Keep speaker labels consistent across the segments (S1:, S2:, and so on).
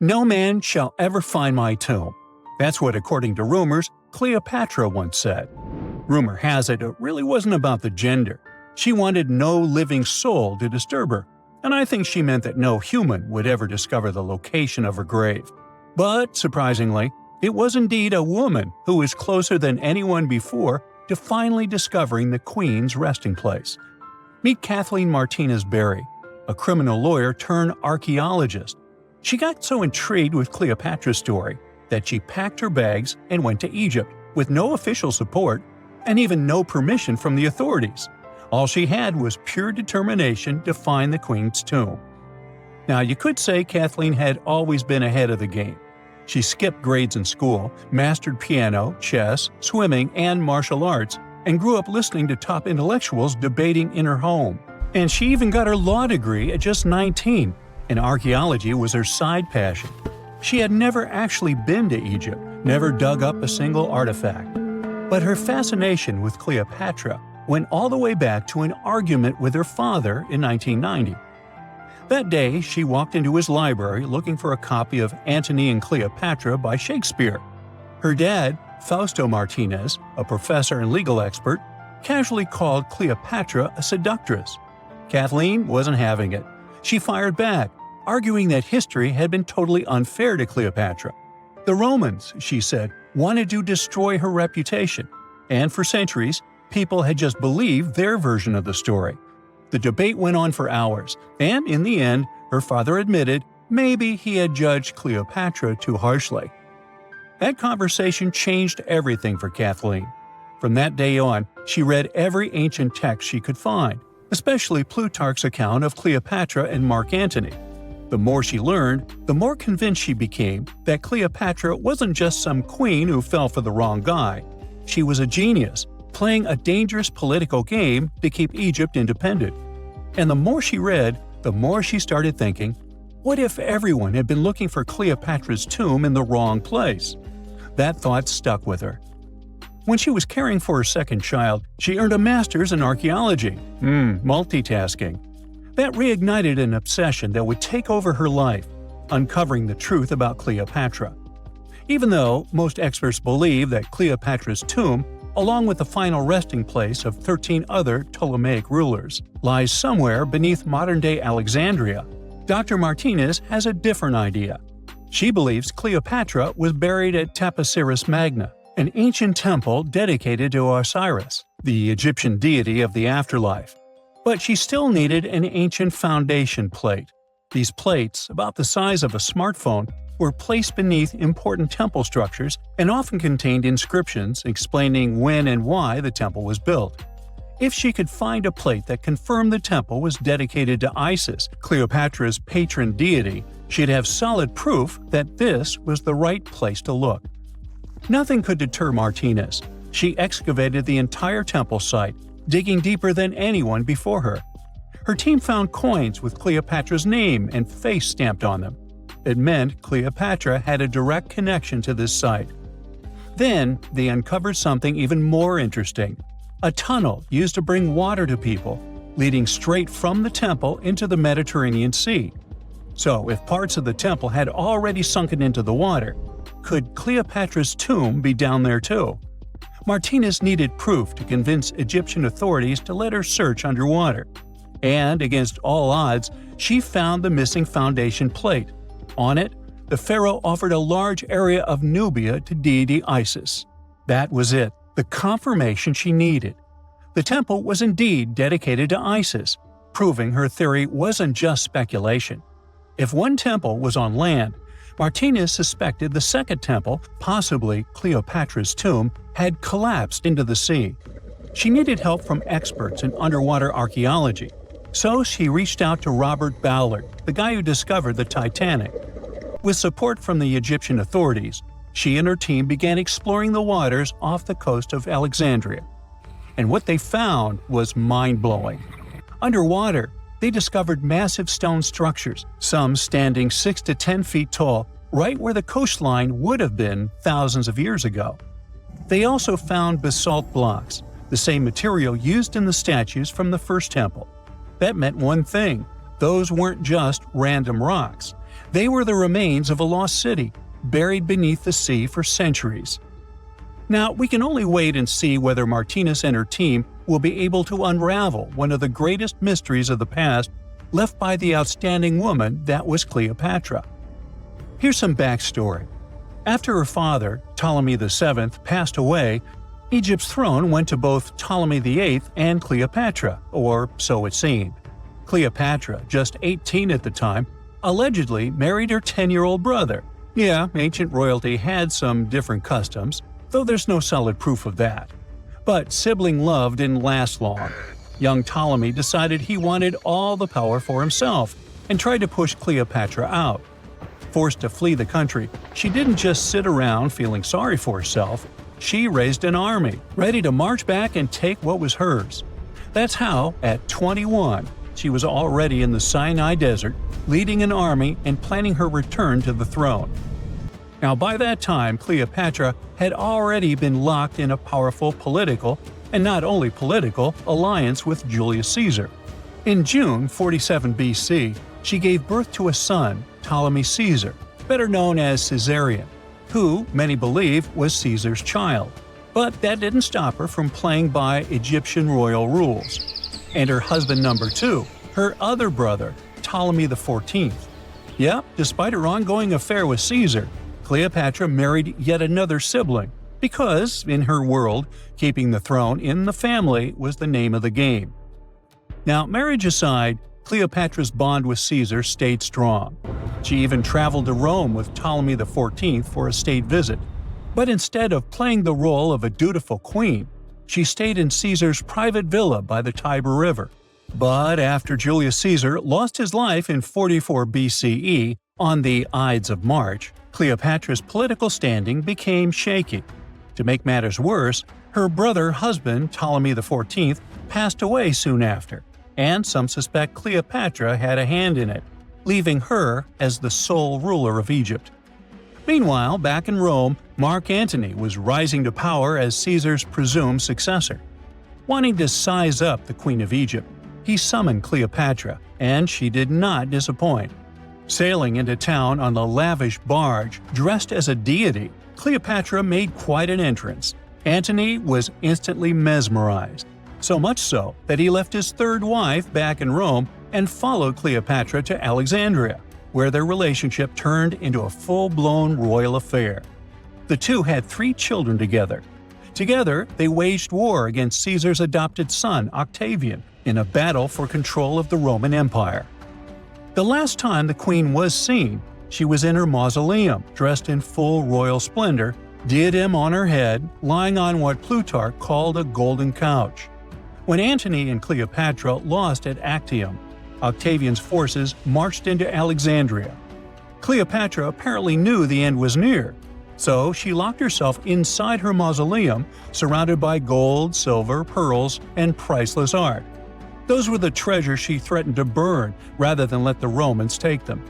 S1: "No man shall ever find my tomb." That's what, according to rumors, Cleopatra once said. Rumor has it really wasn't about the gender. She wanted no living soul to disturb her, and I think she meant that no human would ever discover the location of her grave. But, surprisingly, it was indeed a woman who was closer than anyone before to finally discovering the Queen's resting place. Meet Kathleen Martinez Berry, a criminal lawyer turned archaeologist. She got so intrigued with Cleopatra's story that she packed her bags and went to Egypt with no official support and even no permission from the authorities. All she had was pure determination to find the Queen's tomb. Now, you could say Kathleen had always been ahead of the game. She skipped grades in school, mastered piano, chess, swimming, and martial arts, and grew up listening to top intellectuals debating in her home. And she even got her law degree at just 19, and archaeology was her side passion. She had never actually been to Egypt, never dug up a single artifact. But her fascination with Cleopatra went all the way back to an argument with her father in 1990. That day, she walked into his library looking for a copy of Antony and Cleopatra by Shakespeare. Her dad, Fausto Martinez, a professor and legal expert, casually called Cleopatra a seductress. Kathleen wasn't having it. She fired back, arguing that history had been totally unfair to Cleopatra. The Romans, she said, wanted to destroy her reputation, and for centuries, people had just believed their version of the story. The debate went on for hours, and in the end, her father admitted maybe he had judged Cleopatra too harshly. That conversation changed everything for Kathleen. From that day on, she read every ancient text she could find, especially Plutarch's account of Cleopatra and Mark Antony. The more she learned, the more convinced she became that Cleopatra wasn't just some queen who fell for the wrong guy. She was a genius, playing a dangerous political game to keep Egypt independent. And the more she read, the more she started thinking, what if everyone had been looking for Cleopatra's tomb in the wrong place? That thought stuck with her. When she was caring for her second child, she earned a master's in archaeology. Multitasking. That reignited an obsession that would take over her life, uncovering the truth about Cleopatra. Even though most experts believe that Cleopatra's tomb, along with the final resting place of 13 other Ptolemaic rulers, lies somewhere beneath modern-day Alexandria, Dr. Martinez has a different idea. She believes Cleopatra was buried at Taposiris Magna, an ancient temple dedicated to Osiris, the Egyptian deity of the afterlife. But she still needed an ancient foundation plate. These plates, about the size of a smartphone, were placed beneath important temple structures and often contained inscriptions explaining when and why the temple was built. If she could find a plate that confirmed the temple was dedicated to Isis, Cleopatra's patron deity, she'd have solid proof that this was the right place to look. Nothing could deter Martinez. She excavated the entire temple site, digging deeper than anyone before her. Her team found coins with Cleopatra's name and face stamped on them. It meant Cleopatra had a direct connection to this site. Then, they uncovered something even more interesting: a tunnel used to bring water to people, leading straight from the temple into the Mediterranean Sea. So, if parts of the temple had already sunken into the water, could Cleopatra's tomb be down there too? Martinez needed proof to convince Egyptian authorities to let her search underwater. And, against all odds, she found the missing foundation plate. On it, the pharaoh offered a large area of Nubia to deity Isis. That was it, the confirmation she needed. The temple was indeed dedicated to Isis, proving her theory wasn't just speculation. If one temple was on land, Martinez suspected the second temple, possibly Cleopatra's tomb, had collapsed into the sea. She needed help from experts in underwater archaeology, so she reached out to Robert Ballard, the guy who discovered the Titanic. With support from the Egyptian authorities, she and her team began exploring the waters off the coast of Alexandria. And what they found was mind-blowing. Underwater, they discovered massive stone structures, some standing 6 to 10 feet tall, right where the coastline would have been thousands of years ago. They also found basalt blocks, the same material used in the statues from the first temple. That meant one thing: those weren't just random rocks. They were the remains of a lost city, buried beneath the sea for centuries. Now, we can only wait and see whether Martinez and her team will be able to unravel one of the greatest mysteries of the past left by the outstanding woman that was Cleopatra. Here's some backstory. After her father, Ptolemy VII, passed away, Egypt's throne went to both Ptolemy VIII and Cleopatra, or so it seemed. Cleopatra, just 18 at the time, allegedly married her 10-year-old brother. Yeah, ancient royalty had some different customs, though there's no solid proof of that. But sibling love didn't last long. Young Ptolemy decided he wanted all the power for himself and tried to push Cleopatra out. Forced to flee the country, she didn't just sit around feeling sorry for herself. She raised an army, ready to march back and take what was hers. That's how, at 21, she was already in the Sinai Desert, leading an army and planning her return to the throne. Now, by that time, Cleopatra had already been locked in a powerful political, and not only political, alliance with Julius Caesar. In June 47 BC, she gave birth to a son, Ptolemy Caesar, better known as Caesarion, who, many believe, was Caesar's child. But that didn't stop her from playing by Egyptian royal rules. And her husband number 2, her other brother, Ptolemy XIV. Yep, despite her ongoing affair with Caesar, Cleopatra married yet another sibling, because, in her world, keeping the throne in the family was the name of the game. Now, marriage aside, Cleopatra's bond with Caesar stayed strong. She even traveled to Rome with Ptolemy XIV for a state visit. But instead of playing the role of a dutiful queen, she stayed in Caesar's private villa by the Tiber River. But after Julius Caesar lost his life in 44 BCE on the Ides of March, Cleopatra's political standing became shaky. To make matters worse, her brother-husband Ptolemy XIV passed away soon after, and some suspect Cleopatra had a hand in it, leaving her as the sole ruler of Egypt. Meanwhile, back in Rome, Mark Antony was rising to power as Caesar's presumed successor. Wanting to size up the Queen of Egypt, he summoned Cleopatra, and she did not disappoint. Sailing into town on a lavish barge, dressed as a deity, Cleopatra made quite an entrance. Antony was instantly mesmerized, so much so that he left his third wife back in Rome and followed Cleopatra to Alexandria, where their relationship turned into a full-blown royal affair. The two had 3 children together. Together, they waged war against Caesar's adopted son, Octavian, in a battle for control of the Roman Empire. The last time the queen was seen, she was in her mausoleum, dressed in full royal splendor, diadem on her head, lying on what Plutarch called a golden couch. When Antony and Cleopatra lost at Actium, Octavian's forces marched into Alexandria. Cleopatra apparently knew the end was near, so she locked herself inside her mausoleum, surrounded by gold, silver, pearls, and priceless art. Those were the treasures she threatened to burn rather than let the Romans take them.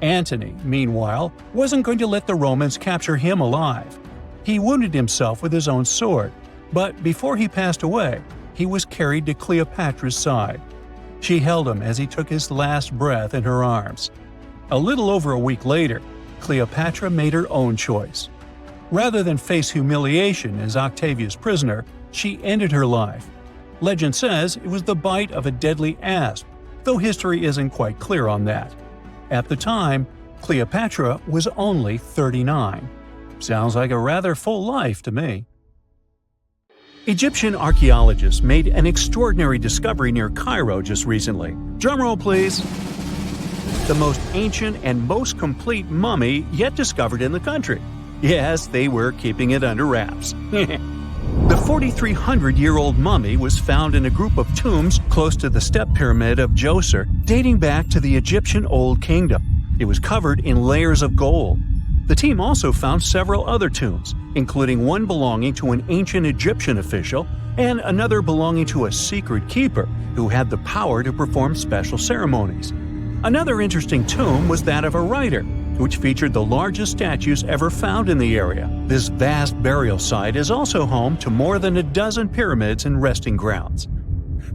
S1: Antony, meanwhile, wasn't going to let the Romans capture him alive. He wounded himself with his own sword, but before he passed away, he was carried to Cleopatra's side. She held him as he took his last breath in her arms. A little over a week later, Cleopatra made her own choice. Rather than face humiliation as Octavia's prisoner, she ended her life. Legend says it was the bite of a deadly asp, though history isn't quite clear on that. At the time, Cleopatra was only 39. Sounds like a rather full life to me. Egyptian archaeologists made an extraordinary discovery near Cairo just recently. Drumroll, please. The most ancient and most complete mummy yet discovered in the country. Yes, they were keeping it under wraps. The 4,300-year-old mummy was found in a group of tombs close to the step pyramid of Djoser, dating back to the Egyptian Old Kingdom. It was covered in layers of gold. The team also found several other tombs, including one belonging to an ancient Egyptian official and another belonging to a secret keeper who had the power to perform special ceremonies. Another interesting tomb was that of a writer, which featured the largest statues ever found in the area. This vast burial site is also home to more than a dozen pyramids and resting grounds.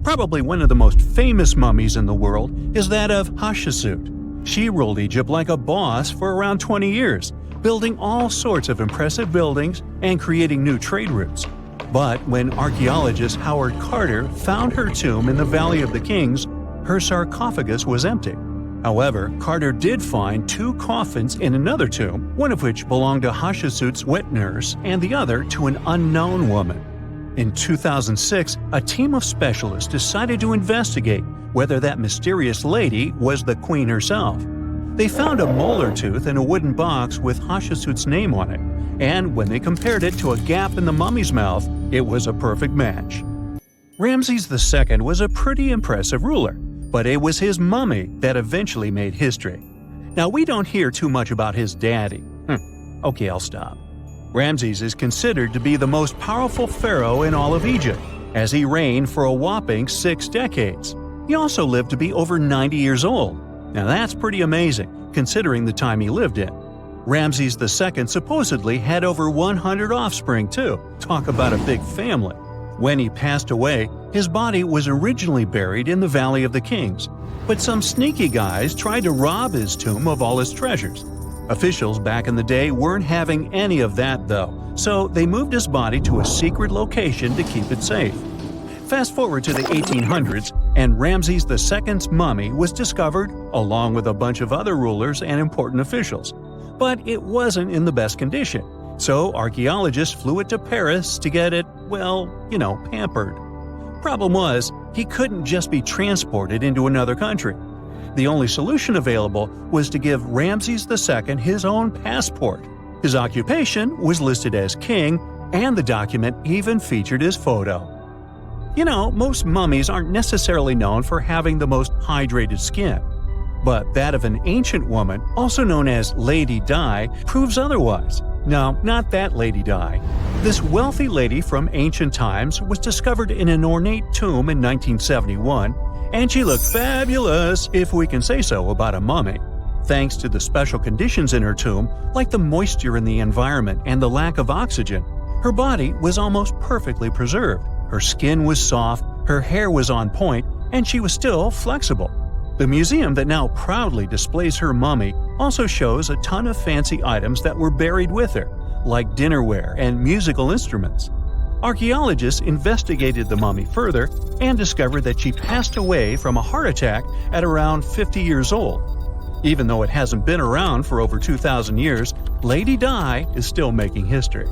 S1: Probably one of the most famous mummies in the world is that of Hatshepsut. She ruled Egypt like a boss for around 20 years, building all sorts of impressive buildings and creating new trade routes. But when archaeologist Howard Carter found her tomb in the Valley of the Kings, her sarcophagus was empty. However, Carter did find 2 coffins in another tomb, one of which belonged to Hatshepsut's wet nurse and the other to an unknown woman. In 2006, a team of specialists decided to investigate whether that mysterious lady was the queen herself. They found a molar tooth in a wooden box with Hatshepsut's name on it, and when they compared it to a gap in the mummy's mouth, it was a perfect match. Ramses II was a pretty impressive ruler, but it was his mummy that eventually made history. Now, we don't hear too much about his daddy. Okay, I'll stop. Ramses is considered to be the most powerful pharaoh in all of Egypt, as he reigned for a whopping 6 decades. He also lived to be over 90 years old. Now that's pretty amazing, considering the time he lived in. Ramses II supposedly had over 100 offspring too. Talk about a big family. When he passed away, his body was originally buried in the Valley of the Kings, but some sneaky guys tried to rob his tomb of all his treasures. Officials back in the day weren't having any of that though, so they moved his body to a secret location to keep it safe. Fast forward to the 1800s, and Ramses II's mummy was discovered along with a bunch of other rulers and important officials. But it wasn't in the best condition, so archaeologists flew it to Paris to get it, pampered. Problem was, he couldn't just be transported into another country. The only solution available was to give Ramses II his own passport. His occupation was listed as king, and the document even featured his photo. Most mummies aren't necessarily known for having the most hydrated skin. But that of an ancient woman, also known as Lady Di, proves otherwise. No, not that Lady Di. This wealthy lady from ancient times was discovered in an ornate tomb in 1971, and she looked fabulous, if we can say so about a mummy. Thanks to the special conditions in her tomb, like the moisture in the environment and the lack of oxygen, her body was almost perfectly preserved. Her skin was soft, her hair was on point, and she was still flexible. The museum that now proudly displays her mummy also shows a ton of fancy items that were buried with her, like dinnerware and musical instruments. Archaeologists investigated the mummy further and discovered that she passed away from a heart attack at around 50 years old. Even though it hasn't been around for over 2,000 years, Lady Di is still making history.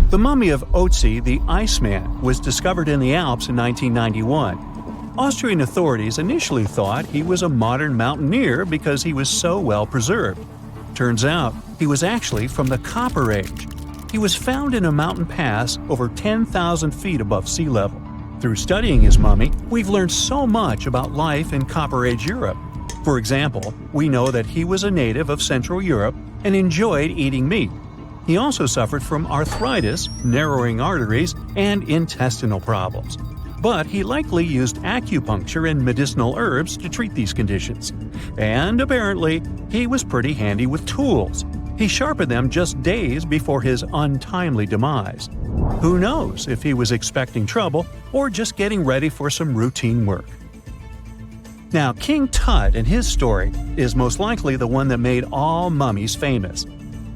S1: The mummy of Otzi the Iceman was discovered in the Alps in 1991. Austrian authorities initially thought he was a modern mountaineer because he was so well preserved. Turns out, he was actually from the Copper Age. He was found in a mountain pass over 10,000 feet above sea level. Through studying his mummy, we've learned so much about life in Copper Age Europe. For example, we know that he was a native of Central Europe and enjoyed eating meat. He also suffered from arthritis, narrowing arteries, and intestinal problems. But he likely used acupuncture and medicinal herbs to treat these conditions. And apparently, he was pretty handy with tools. He sharpened them just days before his untimely demise. Who knows if he was expecting trouble or just getting ready for some routine work. Now, King Tut and his story is most likely the one that made all mummies famous.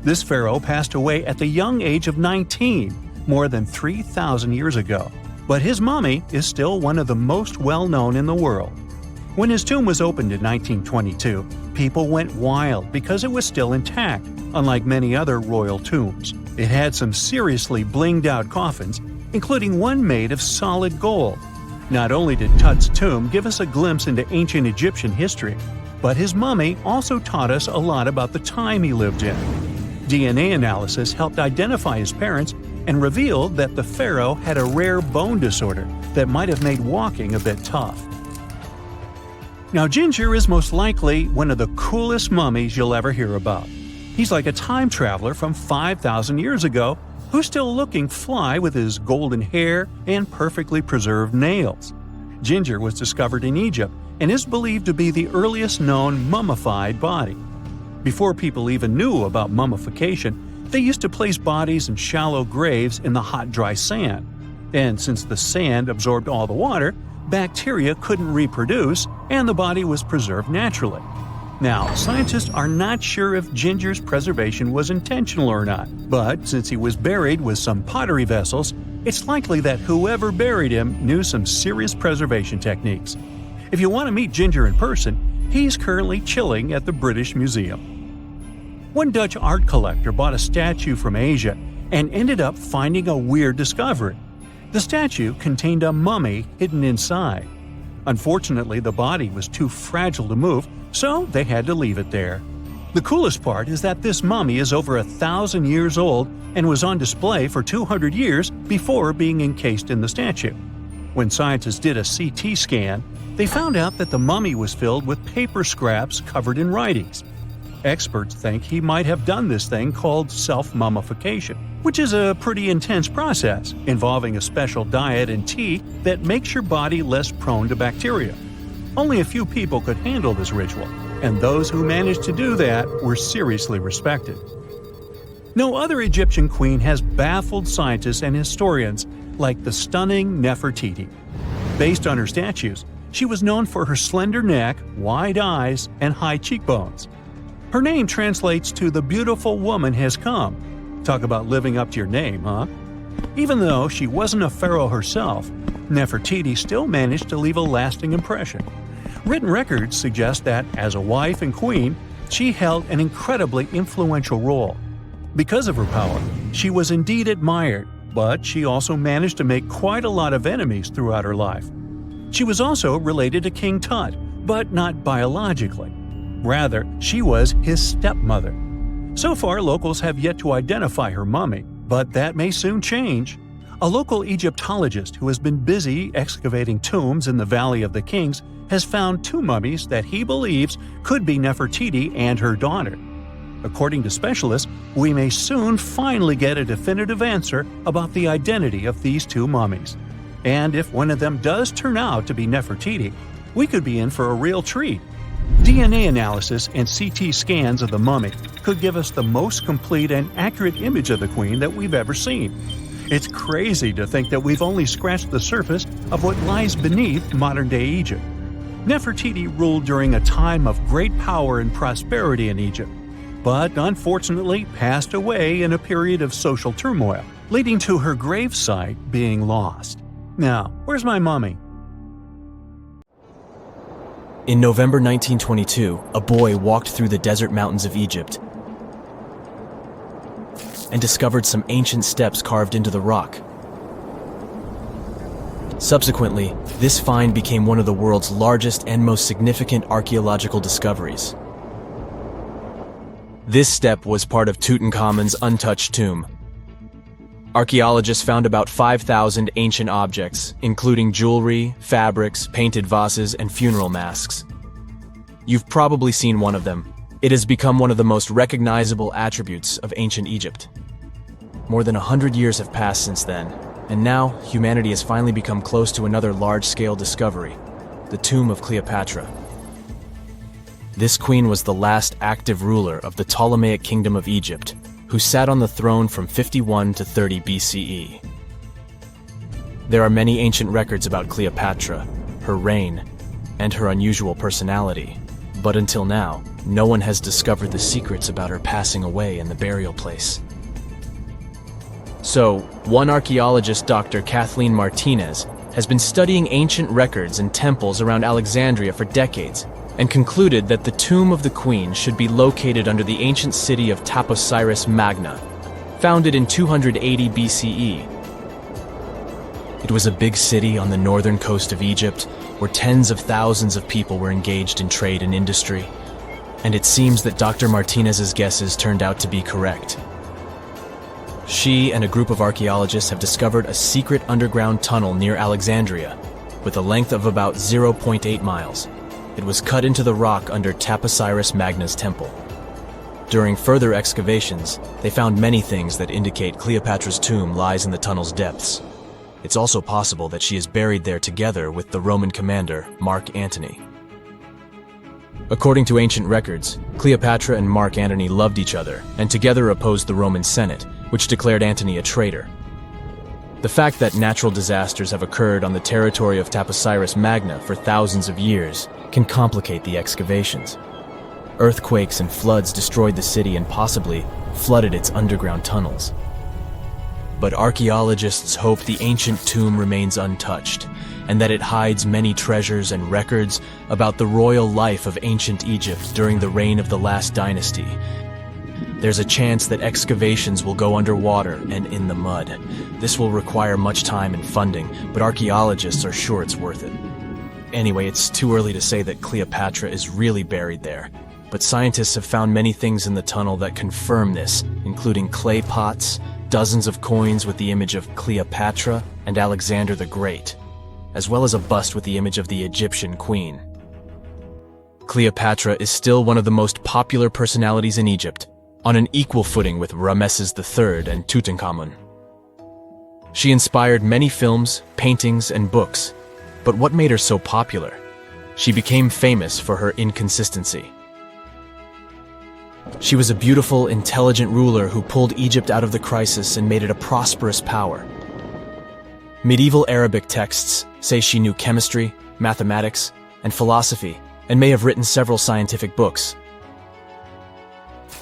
S1: This pharaoh passed away at the young age of 19, more than 3,000 years ago. But his mummy is still one of the most well-known in the world. When his tomb was opened in 1922, people went wild because it was still intact, unlike many other royal tombs. It had some seriously blinged-out coffins, including one made of solid gold. Not only did Tut's tomb give us a glimpse into ancient Egyptian history, but his mummy also taught us a lot about the time he lived in. DNA analysis helped identify his parents and revealed that the pharaoh had a rare bone disorder that might have made walking a bit tough. Now, Ginger is most likely one of the coolest mummies you'll ever hear about. He's like a time traveler from 5,000 years ago who's still looking fly with his golden hair and perfectly preserved nails. Ginger was discovered in Egypt and is believed to be the earliest known mummified body. Before people even knew about mummification, they used to place bodies in shallow graves in the hot, dry sand. And since the sand absorbed all the water, bacteria couldn't reproduce and the body was preserved naturally. Now, scientists are not sure if Ginger's preservation was intentional or not, but since he was buried with some pottery vessels, it's likely that whoever buried him knew some serious preservation techniques. If you want to meet Ginger in person, he's currently chilling at the British Museum. One Dutch art collector bought a statue from Asia and ended up finding a weird discovery. The statue contained a mummy hidden inside. Unfortunately, the body was too fragile to move, so they had to leave it there. The coolest part is that this mummy is over 1,000 years old and was on display for 200 years before being encased in the statue. When scientists did a CT scan, they found out that the mummy was filled with paper scraps covered in writings. Experts think he might have done this thing called self-mummification, which is a pretty intense process involving a special diet and tea that makes your body less prone to bacteria. Only a few people could handle this ritual, and those who managed to do that were seriously respected. No other Egyptian queen has baffled scientists and historians like the stunning Nefertiti. Based on her statues, she was known for her slender neck, wide eyes, and high cheekbones. Her name translates to "the beautiful woman has come." Talk about living up to your name, huh? Even though she wasn't a pharaoh herself, Nefertiti still managed to leave a lasting impression. Written records suggest that, as a wife and queen, she held an incredibly influential role. Because of her power, she was indeed admired, but she also managed to make quite a lot of enemies throughout her life. She was also related to King Tut, but not biologically. Rather, she was his stepmother. So far, locals have yet to identify her mummy, but that may soon change. A local Egyptologist who has been busy excavating tombs in the Valley of the Kings has found two mummies that he believes could be Nefertiti and her daughter. According to specialists, we may soon finally get a definitive answer about the identity of these two mummies. And if one of them does turn out to be Nefertiti, we could be in for a real treat. DNA analysis and CT scans of the mummy could give us the most complete and accurate image of the queen that we've ever seen. It's crazy to think that we've only scratched the surface of what lies beneath modern-day Egypt. Nefertiti ruled during a time of great power and prosperity in Egypt, but unfortunately passed away in a period of social turmoil, leading to her gravesite being lost. Now, where's my mummy?
S2: In November 1922, a boy walked through the desert mountains of Egypt and discovered some ancient steps carved into the rock. Subsequently, this find became one of the world's largest and most significant archaeological discoveries. This step was part of Tutankhamun's untouched tomb. Archaeologists found about 5,000 ancient objects, including jewelry, fabrics, painted vases, and funeral masks. You've probably seen one of them. It has become one of the most recognizable attributes of ancient Egypt. More than 100 years have passed since then, and now humanity has finally become close to another large-scale discovery, the tomb of Cleopatra. This queen was the last active ruler of the Ptolemaic Kingdom of Egypt, who sat on the throne from 51 to 30 BCE. There are many ancient records about Cleopatra, her reign, and her unusual personality, but until now, no one has discovered the secrets about her passing away in the burial place. So, one archaeologist, Dr. Kathleen Martinez, has been studying ancient records and temples around Alexandria for decades, and concluded that the tomb of the queen should be located under the ancient city of Taposiris Magna, founded in 280 BCE. It was a big city on the northern coast of Egypt, where tens of thousands of people were engaged in trade and industry, and it seems that Dr. Martinez's guesses turned out to be correct. She and a group of archaeologists have discovered a secret underground tunnel near Alexandria, with a length of about 0.8 miles. It was cut into the rock under Taposiris Magna's temple. During further excavations, they found many things that indicate Cleopatra's tomb lies in the tunnel's depths. It's also possible that she is buried there together with the Roman commander, Mark Antony. According to ancient records, Cleopatra and Mark Antony loved each other and together opposed the Roman Senate, which declared Antony a traitor. The fact that natural disasters have occurred on the territory of Taposiris Magna for thousands of years can complicate the excavations. Earthquakes and floods destroyed the city and possibly flooded its underground tunnels. But archaeologists hope the ancient tomb remains untouched, and that it hides many treasures and records about the royal life of ancient Egypt during the reign of the last dynasty. There's a chance that excavations will go underwater and in the mud. This will require much time and funding, but archaeologists are sure it's worth it. Anyway, it's too early to say that Cleopatra is really buried there, but scientists have found many things in the tunnel that confirm this, including clay pots, dozens of coins with the image of Cleopatra and Alexander the Great, as well as a bust with the image of the Egyptian queen. Cleopatra is still one of the most popular personalities in Egypt, on an equal footing with Ramesses III and Tutankhamun. She inspired many films, paintings, and books, but what made her so popular? She became famous for her inconsistency. She was a beautiful, intelligent ruler who pulled Egypt out of the crisis and made it a prosperous power. Medieval Arabic texts say she knew chemistry, mathematics, and philosophy, and may have written several scientific books.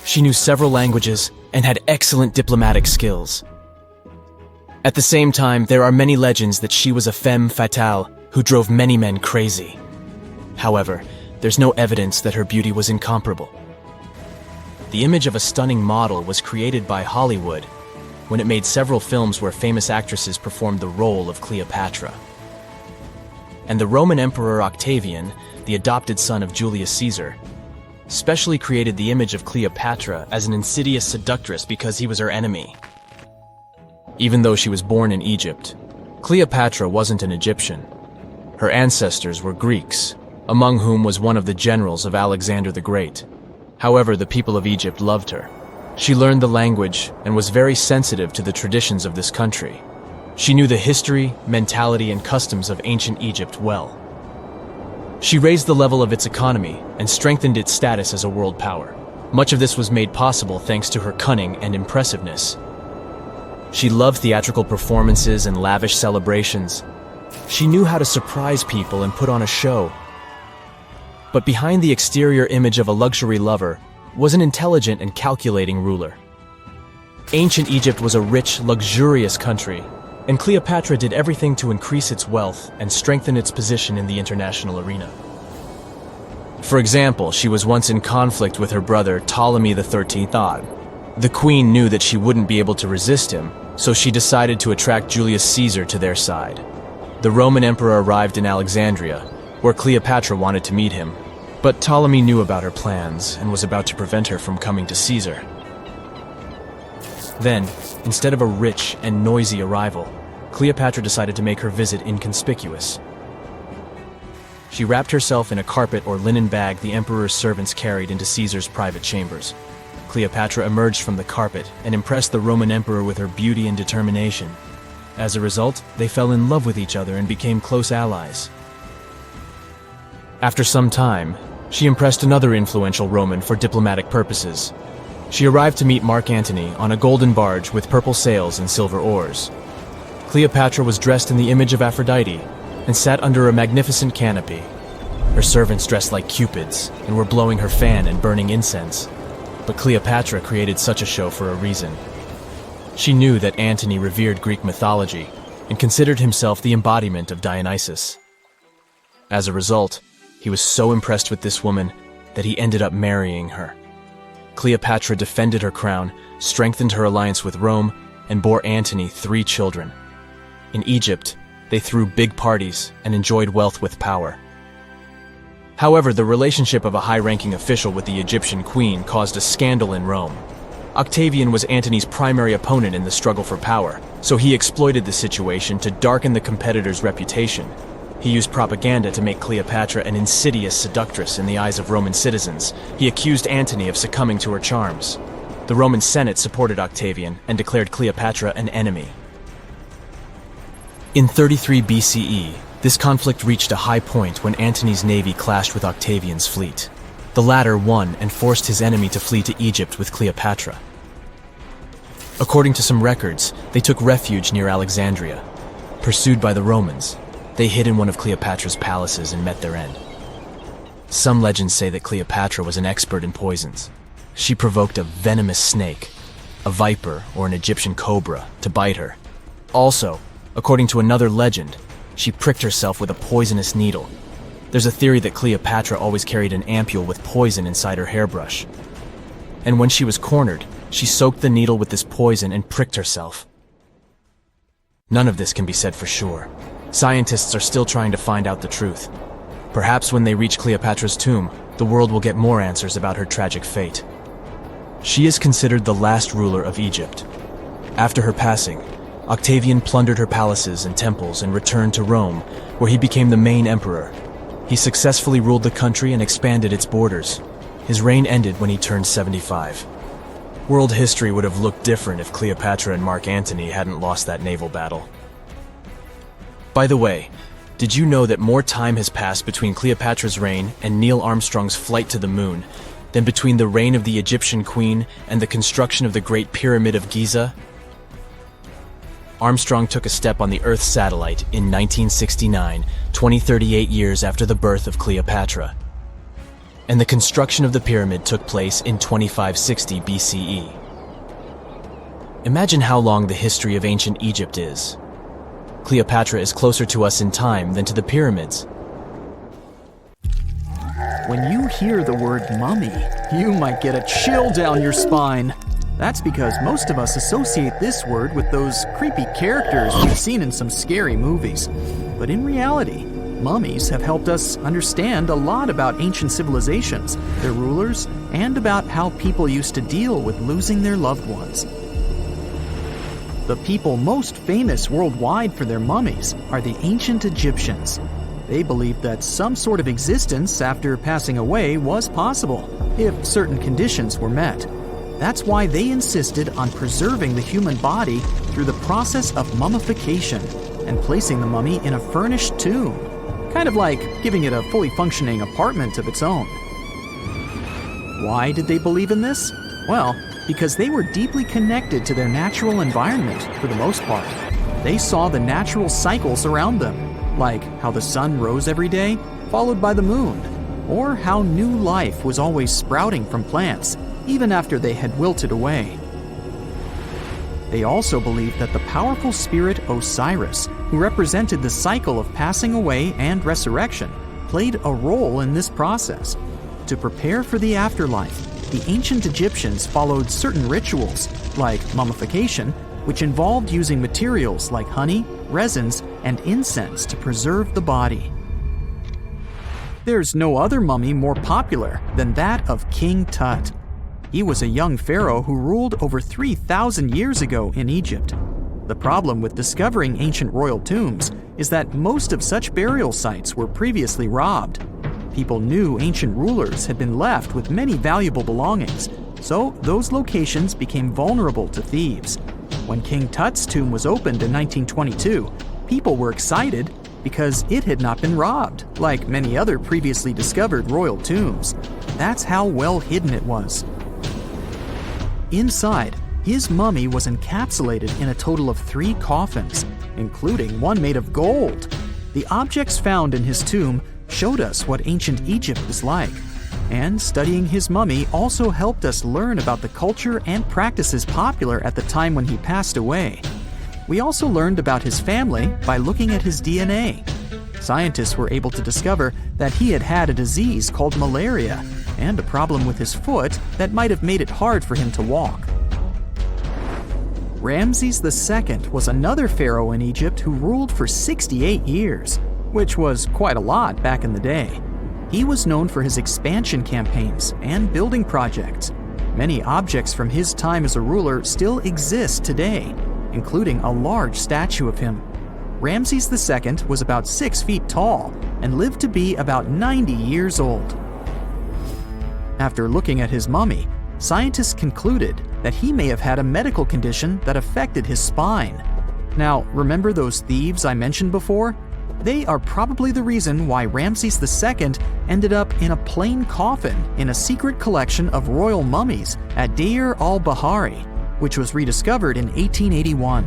S2: She knew several languages and had excellent diplomatic skills. At the same time, there are many legends that she was a femme fatale who drove many men crazy. However, there's no evidence that her beauty was incomparable. The image of a stunning model was created by Hollywood when it made several films where famous actresses performed the role of Cleopatra. And the Roman Emperor Octavian, the adopted son of Julius Caesar, specially created the image of Cleopatra as an insidious seductress because he was her enemy. Even though she was born in Egypt, Cleopatra wasn't an Egyptian. Her ancestors were Greeks, among whom was one of the generals of Alexander the Great. However, the people of Egypt loved her. She learned the language and was very sensitive to the traditions of this country. She knew the history, mentality, and customs of ancient Egypt well. She raised the level of its economy and strengthened its status as a world power. Much of this was made possible thanks to her cunning and impressiveness. She loved theatrical performances and lavish celebrations. She knew how to surprise people and put on a show. But behind the exterior image of a luxury lover was an intelligent and calculating ruler. Ancient Egypt was a rich, luxurious country, and Cleopatra did everything to increase its wealth and strengthen its position in the international arena. For example, she was once in conflict with her brother Ptolemy XIII. The queen knew that she wouldn't be able to resist him, so she decided to attract Julius Caesar to their side. The Roman emperor arrived in Alexandria, where Cleopatra wanted to meet him, but Ptolemy knew about her plans and was about to prevent her from coming to Caesar. Then, instead of a rich and noisy arrival, Cleopatra decided to make her visit inconspicuous. She wrapped herself in a carpet or linen bag the emperor's servants carried into Caesar's private chambers. Cleopatra emerged from the carpet and impressed the Roman emperor with her beauty and determination. As a result, they fell in love with each other and became close allies. After some time, she impressed another influential Roman for diplomatic purposes. She arrived to meet Mark Antony on a golden barge with purple sails and silver oars. Cleopatra was dressed in the image of Aphrodite and sat under a magnificent canopy. Her servants dressed like cupids and were blowing her fan and burning incense. But Cleopatra created such a show for a reason. She knew that Antony revered Greek mythology and considered himself the embodiment of Dionysus. As a result, he was so impressed with this woman that he ended up marrying her. Cleopatra defended her crown, strengthened her alliance with Rome, and bore Antony 3 children. In Egypt, they threw big parties and enjoyed wealth with power. However, the relationship of a high-ranking official with the Egyptian queen caused a scandal in Rome. Octavian was Antony's primary opponent in the struggle for power, so he exploited the situation to darken the competitor's reputation. He used propaganda to make Cleopatra an insidious seductress in the eyes of Roman citizens. He accused Antony of succumbing to her charms. The Roman Senate supported Octavian and declared Cleopatra an enemy. In 33 BCE, this conflict reached a high point when Antony's navy clashed with Octavian's fleet. The latter won and forced his enemy to flee to Egypt with Cleopatra. According to some records, they took refuge near Alexandria. Pursued by the Romans, they hid in one of Cleopatra's palaces and met their end. Some legends say that Cleopatra was an expert in poisons. She provoked a venomous snake, a viper or an Egyptian cobra, to bite her. Also, according to another legend, she pricked herself with a poisonous needle. There's a theory that Cleopatra always carried an ampule with poison inside her hairbrush. And when she was cornered, she soaked the needle with this poison and pricked herself. None of this can be said for sure. Scientists are still trying to find out the truth. Perhaps when they reach Cleopatra's tomb, the world will get more answers about her tragic fate. She is considered the last ruler of Egypt. After her passing, Octavian plundered her palaces and temples and returned to Rome, where he became the main emperor. He successfully ruled the country and expanded its borders. His reign ended when he turned 75. World history would have looked different if Cleopatra and Mark Antony hadn't lost that naval battle. By the way, did you know that more time has passed between Cleopatra's reign and Neil Armstrong's flight to the moon than between the reign of the Egyptian queen and the construction of the Great Pyramid of Giza? Armstrong took a step on the Earth satellite in 1969, 38 years after the birth of Cleopatra. And the construction of the pyramid took place in 2560 BCE. Imagine how long the history of ancient Egypt is. Cleopatra is closer to us in time than to the pyramids.
S3: When you hear the word mummy, you might get a chill down your spine. That's because most of us associate this word with those creepy characters we've seen in some scary movies. But in reality, mummies have helped us understand a lot about ancient civilizations, their rulers, and about how people used to deal with losing their loved ones. The people most famous worldwide for their mummies are the ancient Egyptians. They believed that some sort of existence after passing away was possible, if certain conditions were met. That's why they insisted on preserving the human body through the process of mummification and placing the mummy in a furnished tomb, kind of like giving it a fully functioning apartment of its own. Why did they believe in this? Well, because they were deeply connected to their natural environment for the most part. They saw the natural cycles around them, like how the sun rose every day, followed by the moon, or how new life was always sprouting from plants, even after they had wilted away. They also believed that the powerful spirit Osiris, who represented the cycle of passing away and resurrection, played a role in this process. To prepare for the afterlife, the ancient Egyptians followed certain rituals, like mummification, which involved using materials like honey, resins, and incense to preserve the body. There's no other mummy more popular than that of King Tut. He was a young pharaoh who ruled over 3,000 years ago in Egypt. The problem with discovering ancient royal tombs is that most of such burial sites were previously robbed. People knew ancient rulers had been left with many valuable belongings, so those locations became vulnerable to thieves. When King Tut's tomb was opened in 1922, people were excited because it had not been robbed, like many other previously discovered royal tombs. That's how well hidden it was. Inside, his mummy was encapsulated in a total of 3 coffins, including one made of gold. The objects found in his tomb showed us what ancient Egypt was like, and studying his mummy also helped us learn about the culture and practices popular at the time when he passed away. We also learned about his family by looking at his DNA. Scientists were able to discover that he had had a disease called malaria and a problem with his foot that might have made it hard for him to walk. Ramesses II was another pharaoh in Egypt who ruled for 68 years, which was quite a lot back in the day. He was known for his expansion campaigns and building projects. Many objects from his time as a ruler still exist today, including a large statue of him. Ramesses II was about 6 feet tall and lived to be about 90 years old. After looking at his mummy, scientists concluded that he may have had a medical condition that affected his spine. Now, remember those thieves I mentioned before? They are probably the reason why Ramesses II ended up in a plain coffin in a secret collection of royal mummies at Deir al-Bahari, which was rediscovered in 1881.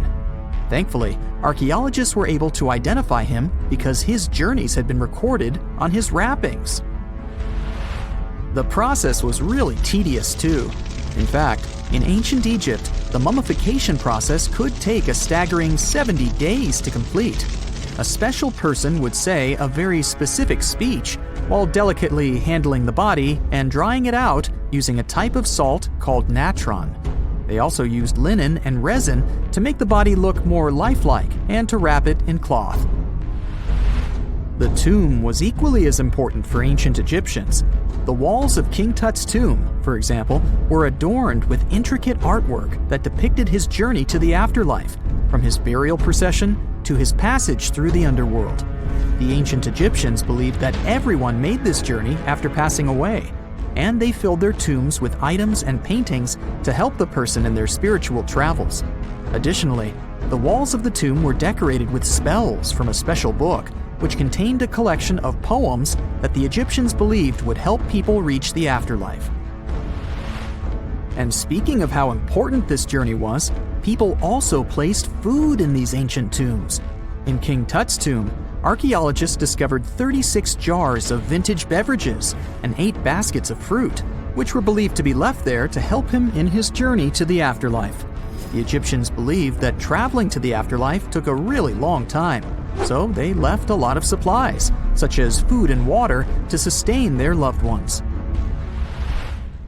S3: Thankfully, archaeologists were able to identify him because his journeys had been recorded on his wrappings. The process was really tedious too. In fact, in ancient Egypt, the mummification process could take a staggering 70 days to complete. A special person would say a very specific speech while delicately handling the body and drying it out using a type of salt called natron. They also used linen and resin to make the body look more lifelike and to wrap it in cloth. The tomb was equally as important for ancient Egyptians. The walls of King Tut's tomb, for example, were adorned with intricate artwork that depicted his journey to the afterlife, from his burial procession to his passage through the underworld. The ancient Egyptians believed that everyone made this journey after passing away, and they filled their tombs with items and paintings to help the person in their spiritual travels. Additionally, the walls of the tomb were decorated with spells from a special book, which contained a collection of poems that the Egyptians believed would help people reach the afterlife. And speaking of how important this journey was, people also placed food in these ancient tombs. In King Tut's tomb, archaeologists discovered 36 jars of vintage beverages and 8 baskets of fruit, which were believed to be left there to help him in his journey to the afterlife. The Egyptians believed that traveling to the afterlife took a really long time, so they left a lot of supplies, such as food and water, to sustain their loved ones.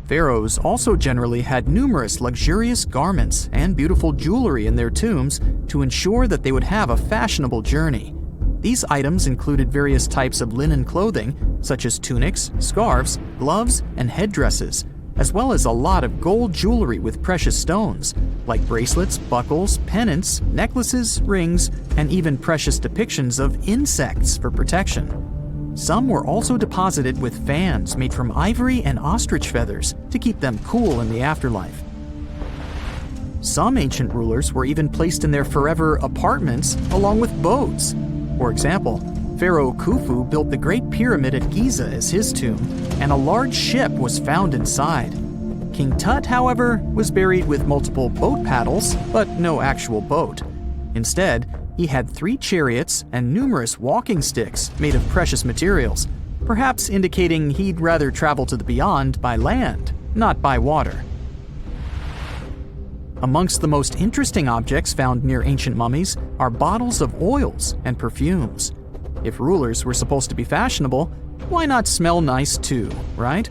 S3: Pharaohs also generally had numerous luxurious garments and beautiful jewelry in their tombs to ensure that they would have a fashionable journey. These items included various types of linen clothing, such as tunics, scarves, gloves, and headdresses, as well as a lot of gold jewelry with precious stones, like bracelets, buckles, pendants, necklaces, rings, and even precious depictions of insects for protection. Some were also deposited with fans made from ivory and ostrich feathers to keep them cool in the afterlife. Some ancient rulers were even placed in their forever apartments along with boats. For example, Pharaoh Khufu built the Great Pyramid at Giza as his tomb, and a large ship was found inside. King Tut, however, was buried with multiple boat paddles, but no actual boat. Instead, he had 3 chariots and numerous walking sticks made of precious materials, perhaps indicating he'd rather travel to the beyond by land, not by water. Amongst the most interesting objects found near ancient mummies are bottles of oils and perfumes. If rulers were supposed to be fashionable, why not smell nice too, right?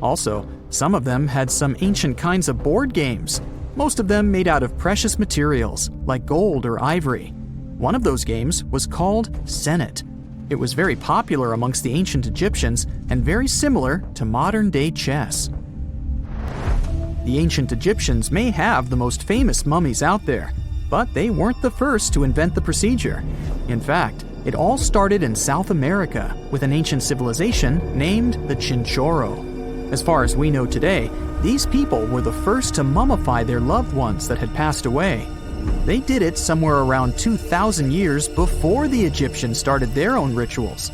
S3: Also, some of them had some ancient kinds of board games, most of them made out of precious materials like gold or ivory. One of those games was called Senet. It was very popular amongst the ancient Egyptians and very similar to modern-day chess. The ancient Egyptians may have the most famous mummies out there, but they weren't the first to invent the procedure. In fact, it all started in South America with an ancient civilization named the Chinurro. As far as we know today, these people were the first to mummify their loved ones that had passed away. They did it somewhere around 2,000 years before the Egyptians started their own rituals.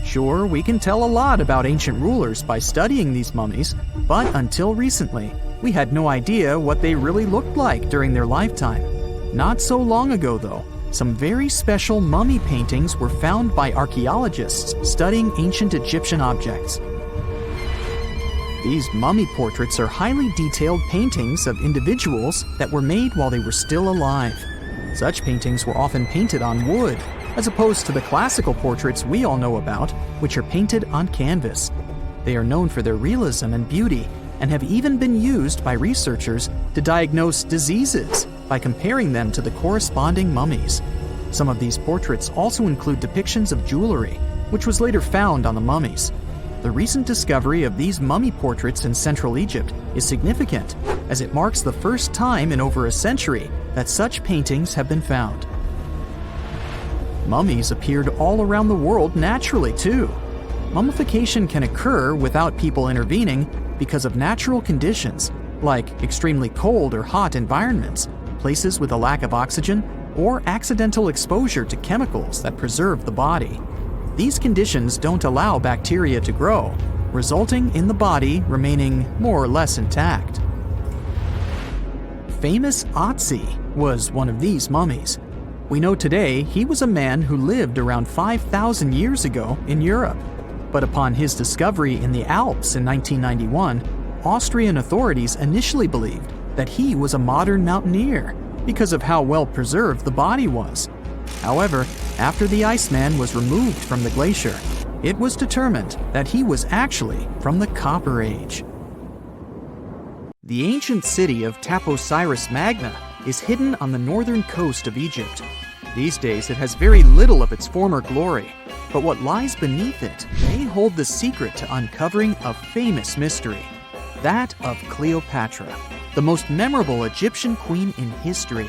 S3: Sure, we can tell a lot about ancient rulers by studying these mummies, but until recently, we had no idea what they really looked like during their lifetime. Not so long ago, though, some very special mummy paintings were found by archaeologists studying ancient Egyptian objects. These mummy portraits are highly detailed paintings of individuals that were made while they were still alive. Such paintings were often painted on wood, as opposed to the classical portraits we all know about, which are painted on canvas. They are known for their realism and beauty, and have even been used by researchers to diagnose diseases by comparing them to the corresponding mummies. Some of these portraits also include depictions of jewelry, which was later found on the mummies. The recent discovery of these mummy portraits in Central Egypt is significant, as it marks the first time in over a century that such paintings have been found. Mummies appeared all around the world naturally, too. Mummification can occur without people intervening because of natural conditions, like extremely cold or hot environments, places with a lack of oxygen, or accidental exposure to chemicals that preserve the body. These conditions don't allow bacteria to grow, resulting in the body remaining more or less intact. Famous Otzi was one of these mummies. We know today he was a man who lived around 5,000 years ago in Europe. But upon his discovery in the Alps in 1991, Austrian authorities initially believed that he was a modern mountaineer because of how well preserved the body was. However, after the Iceman was removed from the glacier, it was determined that he was actually from the Copper Age. The ancient city of Taposiris Magna is hidden on the northern coast of Egypt. These days, it has very little of its former glory, but what lies beneath it may hold the secret to uncovering a famous mystery, that of Cleopatra, the most memorable Egyptian queen in history.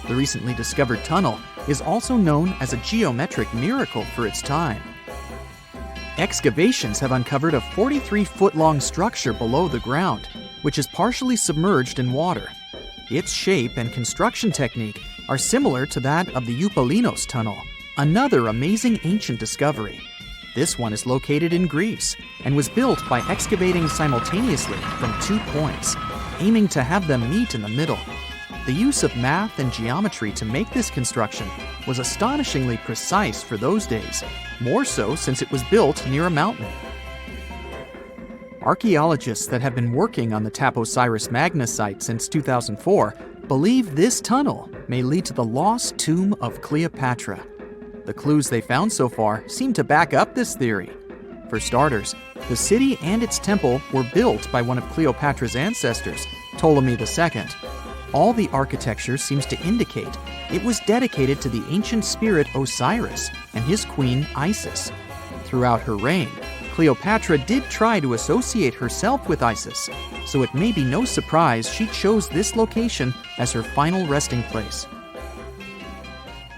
S3: The recently discovered tunnel is also known as a geometric miracle for its time. Excavations have uncovered a 43-foot-long structure below the ground, which is partially submerged in water. Its shape and construction technique are similar to that of the Eupalinos tunnel, another amazing ancient discovery. This one is located in Greece and was built by excavating simultaneously from 2 points, aiming to have them meet in the middle. The use of math and geometry to make this construction was astonishingly precise for those days, more so since it was built near a mountain. Archaeologists that have been working on the Taposiris Magna site since 2004 believe this tunnel may lead to the lost tomb of Cleopatra. The clues they found so far seem to back up this theory. For starters, the city and its temple were built by one of Cleopatra's ancestors, Ptolemy II. All the architecture seems to indicate it was dedicated to the ancient spirit Osiris and his queen Isis. Throughout her reign, Cleopatra did try to associate herself with Isis, so it may be no surprise she chose this location as her final resting place.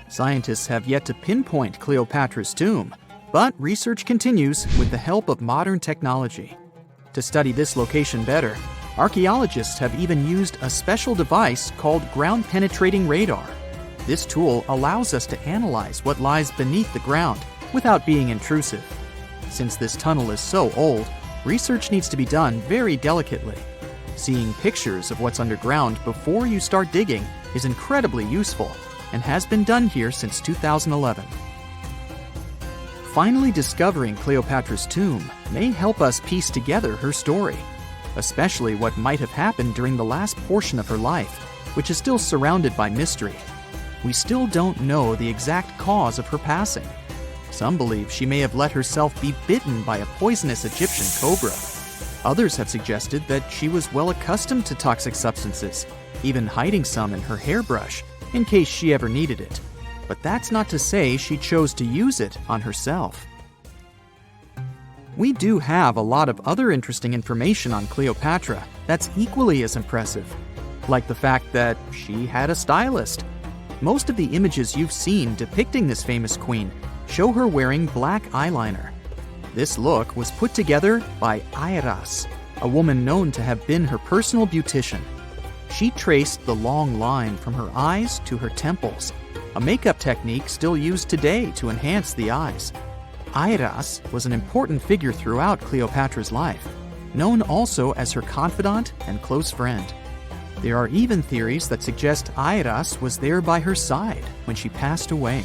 S3: Scientists have yet to pinpoint Cleopatra's tomb, but research continues with the help of modern technology. To study this location better, archaeologists have even used a special device called ground-penetrating radar. This tool allows us to analyze what lies beneath the ground without being intrusive. Since this tunnel is so old, research needs to be done very delicately. Seeing pictures of what's underground before you start digging is incredibly useful and has been done here since 2011. Finally discovering Cleopatra's tomb may help us piece together her story, especially what might have happened during the last portion of her life, which is still surrounded by mystery. We still don't know the exact cause of her passing. Some believe she may have let herself be bitten by a poisonous Egyptian cobra. Others have suggested that she was well accustomed to toxic substances, even hiding some in her hairbrush in case she ever needed it. But that's not to say she chose to use it on herself. We do have a lot of other interesting information on Cleopatra that's equally as impressive, like the fact that she had a stylist. Most of the images you've seen depicting this famous queen show her wearing black eyeliner. This look was put together by Airas, a woman known to have been her personal beautician. She traced the long line from her eyes to her temples, a makeup technique still used today to enhance the eyes. Airas was an important figure throughout Cleopatra's life, known also as her confidant and close friend. There are even theories that suggest Airas was there by her side when she passed away.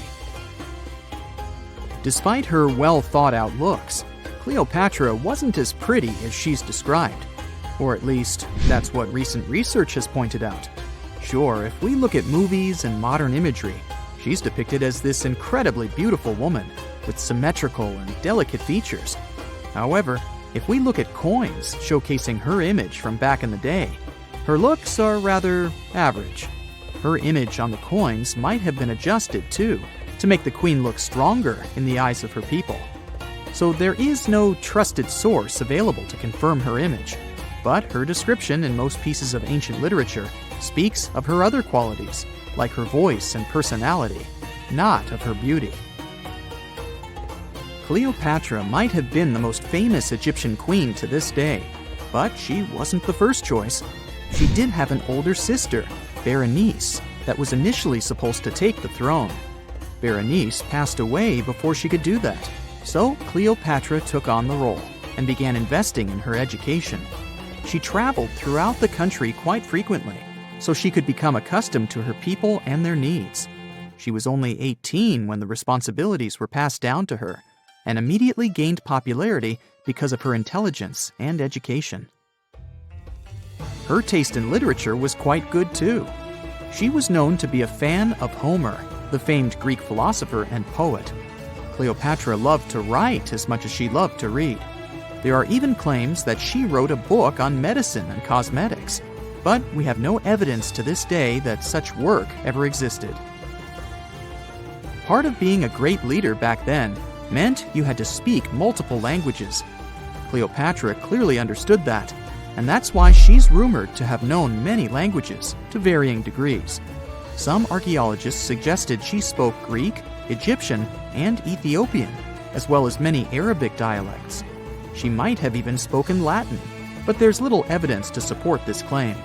S3: Despite her well-thought-out looks, Cleopatra wasn't as pretty as she's described. Or at least, that's what recent research has pointed out. Sure, if we look at movies and modern imagery, she's depicted as this incredibly beautiful woman with symmetrical and delicate features. However, if we look at coins showcasing her image from back in the day, her looks are rather average. Her image on the coins might have been adjusted, too, to make the queen look stronger in the eyes of her people. So there is no trusted source available to confirm her image, but her description in most pieces of ancient literature speaks of her other qualities, like her voice and personality, not of her beauty. Cleopatra might have been the most famous Egyptian queen to this day, but she wasn't the first choice. She did have an older sister, Berenice, that was initially supposed to take the throne. Berenice passed away before she could do that, so Cleopatra took on the role and began investing in her education. She traveled throughout the country quite frequently, so she could become accustomed to her people and their needs. She was only 18 when the responsibilities were passed down to her, and immediately gained popularity because of her intelligence and education. Her taste in literature was quite good too. She was known to be a fan of Homer, the famed Greek philosopher and poet. Cleopatra loved to write as much as she loved to read. There are even claims that she wrote a book on medicine and cosmetics, but we have no evidence to this day that such work ever existed. Part of being a great leader back then meant you had to speak multiple languages. Cleopatra clearly understood that, and that's why she's rumored to have known many languages to varying degrees. Some archaeologists suggested she spoke Greek, Egyptian, and Ethiopian, as well as many Arabic dialects. She might have even spoken Latin, but there's little evidence to support this claim.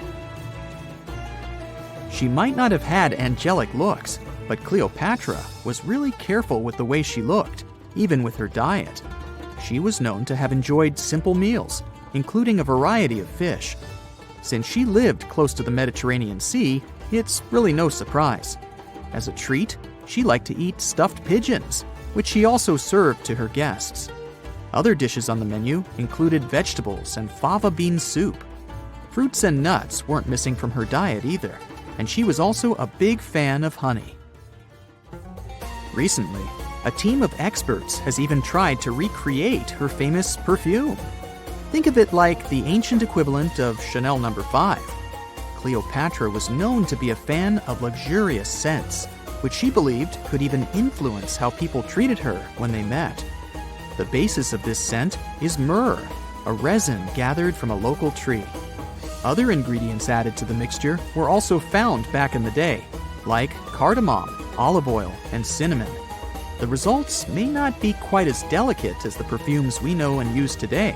S3: She might not have had angelic looks, but Cleopatra was really careful with the way she looked, even with her diet. She was known to have enjoyed simple meals, including a variety of fish. Since she lived close to the Mediterranean Sea, it's really no surprise. As a treat, she liked to eat stuffed pigeons, which she also served to her guests. Other dishes on the menu included vegetables and fava bean soup. Fruits and nuts weren't missing from her diet either, and she was also a big fan of honey. Recently, a team of experts has even tried to recreate her famous perfume. Think of it like the ancient equivalent of Chanel No. 5. Cleopatra was known to be a fan of luxurious scents, which she believed could even influence how people treated her when they met. The basis of this scent is myrrh, a resin gathered from a local tree. Other ingredients added to the mixture were also found back in the day, like cardamom, olive oil, and cinnamon. The results may not be quite as delicate as the perfumes we know and use today.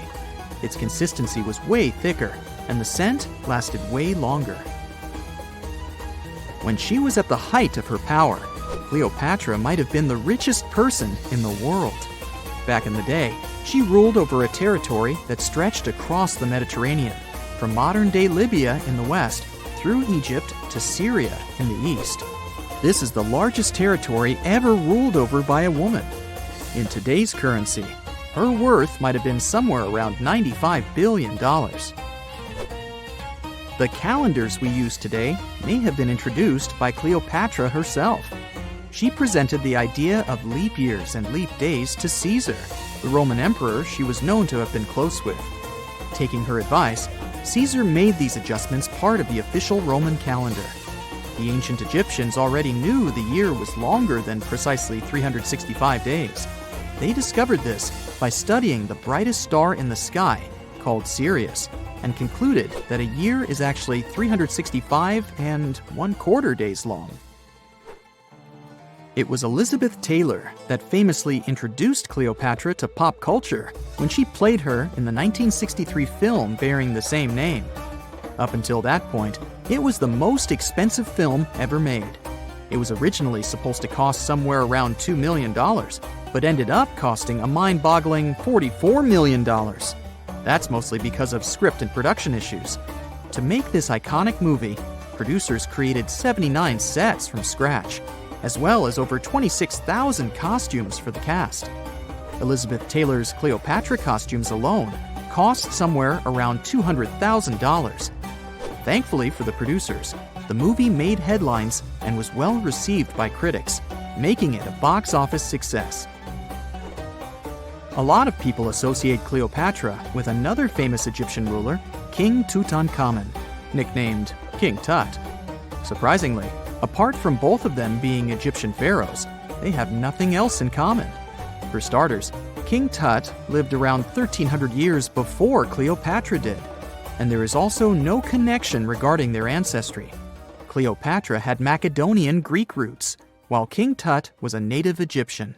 S3: Its consistency was way thicker, and the scent lasted way longer. When she was at the height of her power, Cleopatra might have been the richest person in the world. Back in the day, she ruled over a territory that stretched across the Mediterranean, from modern-day Libya in the west through Egypt to Syria in the east. This is the largest territory ever ruled over by a woman. In today's currency, her worth might have been somewhere around $95 billion. The calendars we use today may have been introduced by Cleopatra herself. She presented the idea of leap years and leap days to Caesar, the Roman emperor she was known to have been close with. Taking her advice, Caesar made these adjustments part of the official Roman calendar. The ancient Egyptians already knew the year was longer than precisely 365 days. They discovered this by studying the brightest star in the sky, called Sirius, and concluded that a year is actually 365 and 1/4 days long. It was Elizabeth Taylor that famously introduced Cleopatra to pop culture when she played her in the 1963 film bearing the same name. Up until that point, it was the most expensive film ever made. It was originally supposed to cost somewhere around $2 million, but ended up costing a mind-boggling $44 million. That's mostly because of script and production issues. To make this iconic movie, producers created 79 sets from scratch, as well as over 26,000 costumes for the cast. Elizabeth Taylor's Cleopatra costumes alone cost somewhere around $200,000. Thankfully for the producers, the movie made headlines and was well received by critics, making it a box office success. A lot of people associate Cleopatra with another famous Egyptian ruler, King Tutankhamun, nicknamed King Tut. Surprisingly, apart from both of them being Egyptian pharaohs, they have nothing else in common. For starters, King Tut lived around 1,300 years before Cleopatra did, and there is also no connection regarding their ancestry. Cleopatra had Macedonian Greek roots, while King Tut was a native Egyptian.